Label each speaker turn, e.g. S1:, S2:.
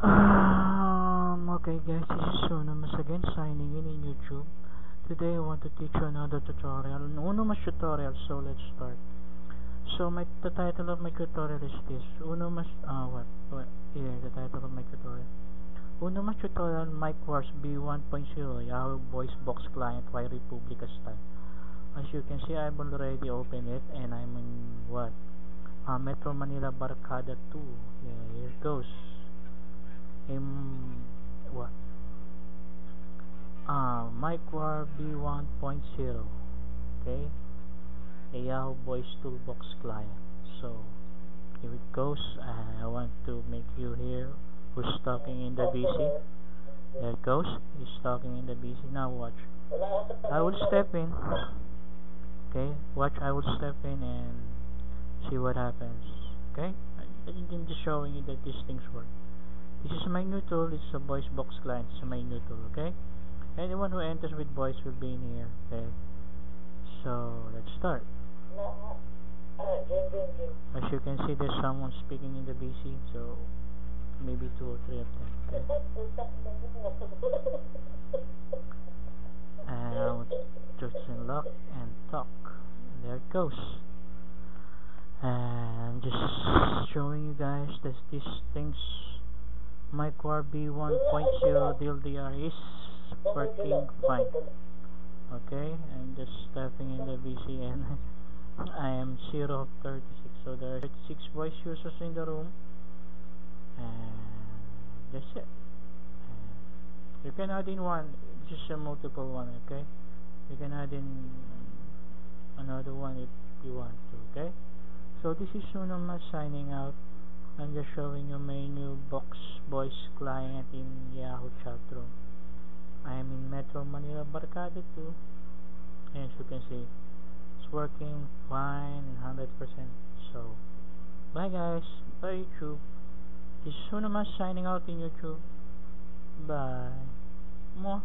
S1: Okay guys, this is Unomas again signing in YouTube. Today I want to teach you another tutorial, an Unomas tutorial, so let's start. So the title of my tutorial is this, Unomas, the title of my tutorial. Unomas tutorial MicWars B1.0 Yahoo Voice Box Client Y Republica style. As you can see, I've already opened it and I'm in Metro Manila Barkada 2. Yeah, here it goes. MicWar B1.0. Okay, a Yahoo Voice Toolbox client. So here it goes. I want to make you hear who's talking in the VC. There it goes. He's talking in the VC. Now watch. I will step in. Okay, watch. I will step in and see what happens. Okay, I'm just showing you that these things work. This is my new tool. It's a voice box client. It's my new tool. Okay, anyone who enters with voice will be in here. Okay, so let's start. As you can see, there's someone speaking in the BC, so maybe 2 or 3 of them. Okay, and I'll just unlock and talk. And there it goes. And just showing you guys that these things, MicWar B1.0 DLDR is working fine. Okay, I'm just stepping in the VCN. I am 0 of 36, so there are 36 voice users in the room, and that's it. And you can add in one, just a multiple one. Okay, you can add in another one if you want to. Okay, so this is Unomas signing out. I'm just showing you my new box voice client in Yahoo chat room. I am in Metro Manila Barkada 2, and as you can see, it's working fine and 100%. So bye guys, bye YouTube. This is Unomas signing out in YouTube. Bye. Mwah.